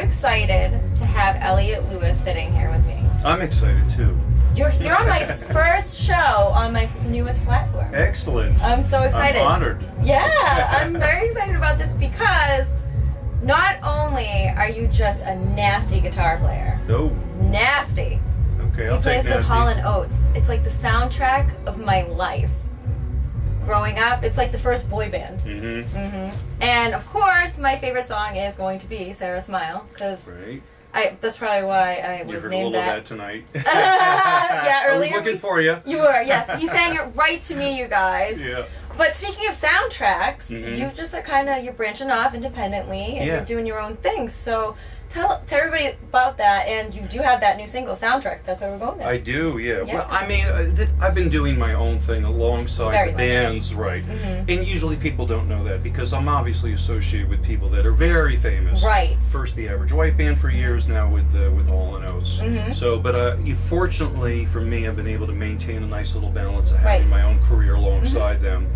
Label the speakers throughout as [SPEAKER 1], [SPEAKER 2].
[SPEAKER 1] excited to have Eliot Lewis sitting here with me.
[SPEAKER 2] I'm excited too.
[SPEAKER 1] You're on my first show on my newest platform.
[SPEAKER 2] Excellent.
[SPEAKER 1] I'm so excited.
[SPEAKER 2] I'm honored.
[SPEAKER 1] Yeah, I'm very excited about this because not only are you just a nasty guitar player,
[SPEAKER 2] No.
[SPEAKER 1] nasty.
[SPEAKER 2] Okay,
[SPEAKER 1] He
[SPEAKER 2] I'll take
[SPEAKER 1] plays with
[SPEAKER 2] nasty.
[SPEAKER 1] Hall & Oates. It's like the soundtrack of my life. Growing up, it's like the first boy band. And of course, my favorite song is going to be Sarah Smile, because
[SPEAKER 2] Right.
[SPEAKER 1] that's probably why I
[SPEAKER 2] You
[SPEAKER 1] was
[SPEAKER 2] heard a
[SPEAKER 1] named
[SPEAKER 2] little
[SPEAKER 1] that.
[SPEAKER 2] of that tonight.
[SPEAKER 1] Yeah,
[SPEAKER 2] I was
[SPEAKER 1] earlier.
[SPEAKER 2] looking for you.
[SPEAKER 1] You were, yes. He sang it right to me, you guys.
[SPEAKER 2] Yeah.
[SPEAKER 1] But speaking of soundtracks, you just are you're branching off independently and you're doing your own things. So tell everybody about that. And you do have that new single, Soundtrack. That's why we're going there.
[SPEAKER 2] I do, yeah.
[SPEAKER 1] Yeah.
[SPEAKER 2] Well, I mean, I've been doing my own thing alongside
[SPEAKER 1] Very
[SPEAKER 2] the
[SPEAKER 1] much.
[SPEAKER 2] bands, right? And usually people don't know that because I'm obviously associated with people that are very famous.
[SPEAKER 1] Right.
[SPEAKER 2] First, the Average White Band for years, now with Hall & Oates. So, but fortunately for me, I've been able to maintain a nice little balance of having my own career alongside them.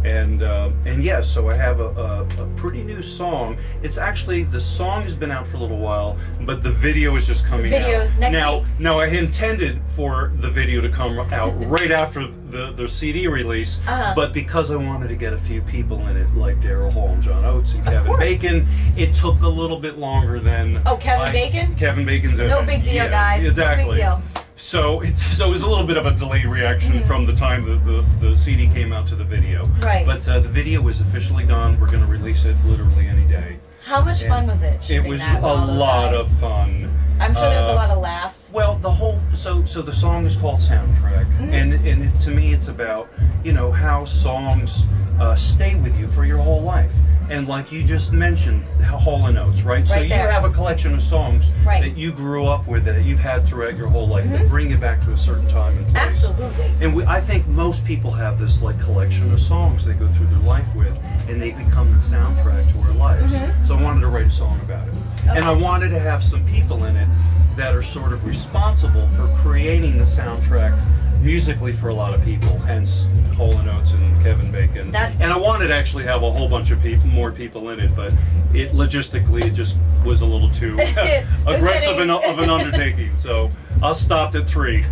[SPEAKER 2] And yes, so I have a pretty new song. It's actually, the song has been out for a little while, but the video is just coming out.
[SPEAKER 1] Video's next week.
[SPEAKER 2] Now I intended for the video to come out right after the CD release, but because I wanted to get a few people in it, like Daryl Hall and John Oates and Kevin Bacon, it took a little bit longer than...
[SPEAKER 1] Oh, Kevin Bacon?
[SPEAKER 2] Kevin Bacon's in it.
[SPEAKER 1] No big deal, guys.
[SPEAKER 2] Exactly.
[SPEAKER 1] No big deal.
[SPEAKER 2] So it was a little bit of a delayed reaction from the time the CD came out to the video.
[SPEAKER 1] Right.
[SPEAKER 2] But the video is officially done. We're going to release it literally any day.
[SPEAKER 1] How much fun was it?
[SPEAKER 2] It was a lot of fun.
[SPEAKER 1] I'm sure there was a lot of laughs.
[SPEAKER 2] Well, so the song is called Soundtrack, and to me it's about, how songs stay with you for your whole life. And like you just mentioned, Hall & Oates, right? So you have a collection of songs that you grew up with, that you've had throughout your whole life, that bring you back to a certain time and place.
[SPEAKER 1] Absolutely.
[SPEAKER 2] And I think most people have this collection of songs they go through their life with, and they become the soundtrack to our lives. So I wanted to write a song about it. And I wanted to have some people in it that are sort of responsible for creating the soundtrack musically for a lot of people, hence Hall & Oates and Kevin Bacon. And I wanted to actually have a whole bunch of more people in it, but logistically it just was a little too aggressive of an undertaking. So I'll stop at 3.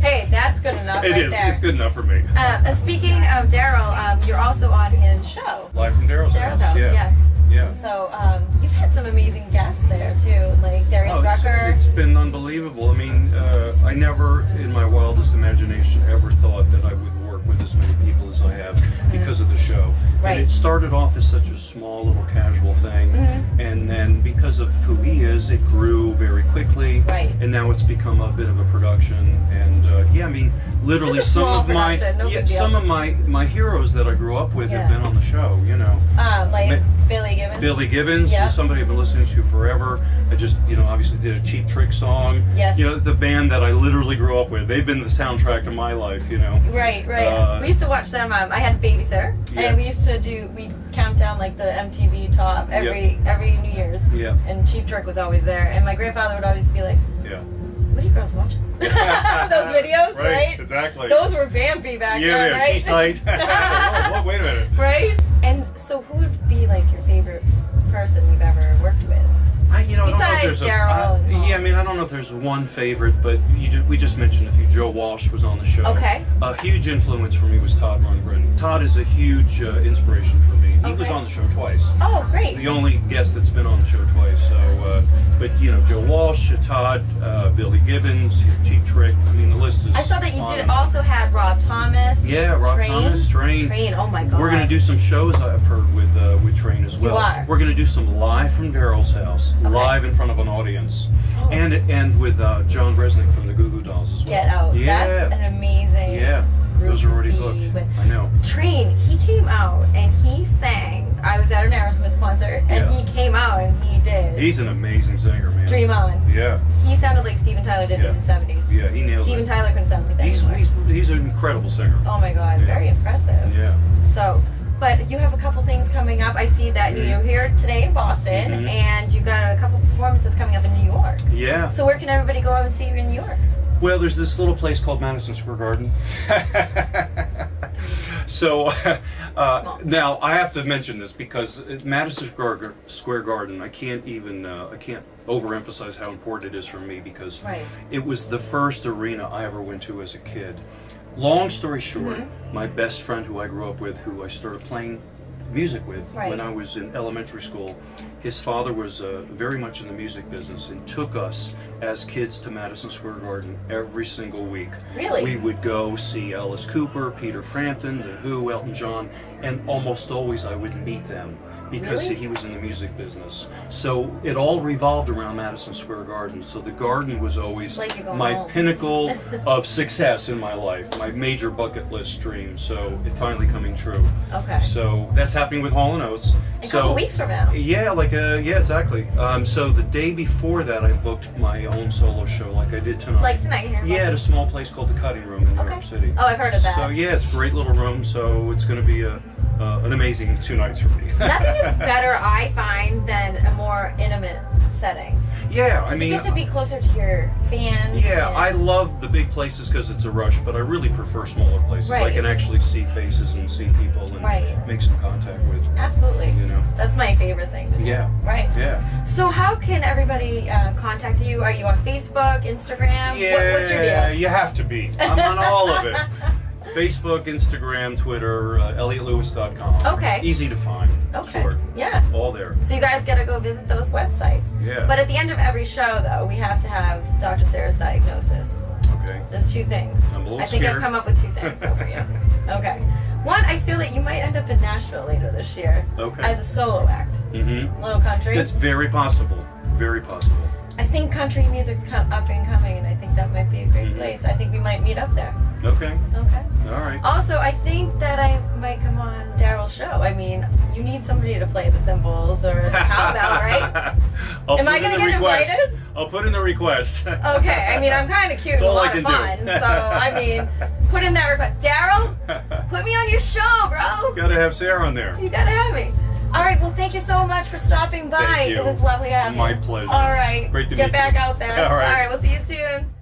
[SPEAKER 1] Hey, that's good enough.
[SPEAKER 2] It is.
[SPEAKER 1] There.
[SPEAKER 2] It's good enough for me.
[SPEAKER 1] And speaking of Daryl, you're also on his show.
[SPEAKER 2] Live from Daryl's house.
[SPEAKER 1] Yes.
[SPEAKER 2] Yeah.
[SPEAKER 1] So you've had some amazing guests there too, like Darius Rucker.
[SPEAKER 2] It's been unbelievable. I mean, I never in my wildest imagination ever thought that I would work with as many people as I have because of the show.
[SPEAKER 1] Right.
[SPEAKER 2] And it started off as such a small little casual thing, and then because of who he is, it grew very quickly.
[SPEAKER 1] Right.
[SPEAKER 2] And now it's become a bit of a production. And I mean, literally
[SPEAKER 1] Just a small production, no big deal.
[SPEAKER 2] some of my heroes that I grew up with have been on the show.
[SPEAKER 1] Like Billy Gibbons.
[SPEAKER 2] Billy Gibbons is somebody I've been listening to forever. I just, obviously did a Cheap Trick song.
[SPEAKER 1] Yes.
[SPEAKER 2] It's the band that I literally grew up with. They've been the soundtrack to my life,
[SPEAKER 1] Right. We used to watch them. I had a babysitter, and we used to we'd count down like the MTV top every New Year's.
[SPEAKER 2] Yeah.
[SPEAKER 1] And Cheap Trick was always there. And my grandfather would always be like, what are you girls watching? Those videos, right?
[SPEAKER 2] Exactly.
[SPEAKER 1] Those were vampy back then, right?
[SPEAKER 2] She's tight. Oh, wait a minute.
[SPEAKER 1] Right? And so who would be like your favorite person you've ever worked with?
[SPEAKER 2] I don't know if
[SPEAKER 1] Besides
[SPEAKER 2] there's
[SPEAKER 1] Daryl and Paul.
[SPEAKER 2] I mean, I don't know if there's one favorite, but we just mentioned a few. Joe Walsh was on the show.
[SPEAKER 1] Okay.
[SPEAKER 2] A huge influence for me was Todd Rundgren. Todd is a huge inspiration for me. He was on the show twice.
[SPEAKER 1] Oh, great.
[SPEAKER 2] The only guest that's been on the show twice. So, but Joe Walsh, Todd, Billy Gibbons, Cheap Trick. I mean, the list is.
[SPEAKER 1] I saw that you also had Rob Thomas.
[SPEAKER 2] Yeah, Rob Thomas, Train.
[SPEAKER 1] Oh my God.
[SPEAKER 2] We're gonna do some shows I've heard with Train as well.
[SPEAKER 1] You are.
[SPEAKER 2] We're gonna do some live from Daryl's house, live in front of an audience, and with John Bresnick from the Goo Goo Dolls as well.
[SPEAKER 1] Get out.
[SPEAKER 2] Yeah.
[SPEAKER 1] That's an amazing.
[SPEAKER 2] Yeah.
[SPEAKER 1] group
[SPEAKER 2] Those are already
[SPEAKER 1] to
[SPEAKER 2] booked.
[SPEAKER 1] be with.
[SPEAKER 2] I know.
[SPEAKER 1] Train, he came out and he sang. I was at an Aerosmith concert and he came out and he did.
[SPEAKER 2] He's an amazing singer, man.
[SPEAKER 1] Dream On.
[SPEAKER 2] Yeah.
[SPEAKER 1] He sounded like Steven Tyler did in the 70s.
[SPEAKER 2] Yeah, he nails
[SPEAKER 1] Steven
[SPEAKER 2] it.
[SPEAKER 1] Tyler couldn't sound like that anymore.
[SPEAKER 2] He's an incredible singer.
[SPEAKER 1] Oh my God, very impressive.
[SPEAKER 2] Yeah.
[SPEAKER 1] So, but you have a couple things coming up. I see that you're here today in Boston and you got a couple performances coming up in New York.
[SPEAKER 2] Yeah.
[SPEAKER 1] So where can everybody go out and see you in New York?
[SPEAKER 2] Well, there's this little place called Madison Square Garden. So now I have to mention this because at Madison Square Garden, I can't overemphasize how important it is for me because it was the first arena I ever went to as a kid. Long story short, my best friend who I grew up with, who I started playing music with when I was in elementary school, his father was very much in the music business and took us as kids to Madison Square Garden every single week.
[SPEAKER 1] Really?
[SPEAKER 2] We would go see Alice Cooper, Peter Frampton, The Who, Elton John, and almost always I would meet them because he was in the music business. So it all revolved around Madison Square Garden. So the Garden was always my pinnacle of success in my life, my major bucket list dream. So it finally coming true.
[SPEAKER 1] Okay.
[SPEAKER 2] So that's happening with Hall & Oates.
[SPEAKER 1] A couple weeks from now.
[SPEAKER 2] Yeah, yeah, exactly. So the day before that, I booked my own solo show, like I did tonight.
[SPEAKER 1] Like tonight here.
[SPEAKER 2] Yeah, at a small place called the Cutting Room in New York City.
[SPEAKER 1] Oh, I've heard of that.
[SPEAKER 2] So yeah, it's a great little room. So it's going to be an amazing 2 nights for me.
[SPEAKER 1] Nothing is better, I find, than a more intimate setting.
[SPEAKER 2] Yeah, I mean,
[SPEAKER 1] you get to be closer to your fans.
[SPEAKER 2] Yeah, I love the big places because it's a rush, but I really prefer smaller places. I can actually see faces and see people and make some contact with.
[SPEAKER 1] Absolutely.
[SPEAKER 2] You know,
[SPEAKER 1] that's my favorite thing to do.
[SPEAKER 2] Yeah.
[SPEAKER 1] Right.
[SPEAKER 2] Yeah.
[SPEAKER 1] So how can everybody contact you? Are you on Facebook, Instagram?
[SPEAKER 2] Yeah,
[SPEAKER 1] what's your deal?
[SPEAKER 2] You have to be. I'm on all of it. Facebook, Instagram, Twitter, EliotLewis.com.
[SPEAKER 1] Okay.
[SPEAKER 2] Easy to find.
[SPEAKER 1] Okay.
[SPEAKER 2] Short.
[SPEAKER 1] Yeah.
[SPEAKER 2] All there.
[SPEAKER 1] So you guys gotta go visit those websites.
[SPEAKER 2] Yeah.
[SPEAKER 1] But at the end of every show, though, we have to have Dr. Sarah's diagnosis.
[SPEAKER 2] Okay.
[SPEAKER 1] There's 2 things.
[SPEAKER 2] I'm a little
[SPEAKER 1] I think
[SPEAKER 2] scared.
[SPEAKER 1] I've come up with 2 things for you. Okay. One, I feel that you might end up in Nashville later this year.
[SPEAKER 2] Okay.
[SPEAKER 1] As a solo act.
[SPEAKER 2] Mm-hmm.
[SPEAKER 1] Little country.
[SPEAKER 2] That's very possible. Very possible.
[SPEAKER 1] I think country music's up and coming, and I think that might be a great place. I think we might meet up there.
[SPEAKER 2] Okay.
[SPEAKER 1] Okay.
[SPEAKER 2] All right.
[SPEAKER 1] Also, I think that I might come on Daryl's show. I mean, you need somebody to play the cymbals or the cowbell, right? Am I going to get invited?
[SPEAKER 2] I'll put in the request.
[SPEAKER 1] Okay. I mean, I'm kind of cute and a lot of fun. So, I mean, put in that request. Daryl, put me on your show, bro.
[SPEAKER 2] Gotta have Sarah on there.
[SPEAKER 1] You gotta have me. All right. Well, thank you so much for stopping by.
[SPEAKER 2] Thank you.
[SPEAKER 1] It was lovely having you.
[SPEAKER 2] My pleasure.
[SPEAKER 1] All right.
[SPEAKER 2] Great to meet
[SPEAKER 1] Get
[SPEAKER 2] you.
[SPEAKER 1] back out there.
[SPEAKER 2] All right.
[SPEAKER 1] All right. We'll see you soon.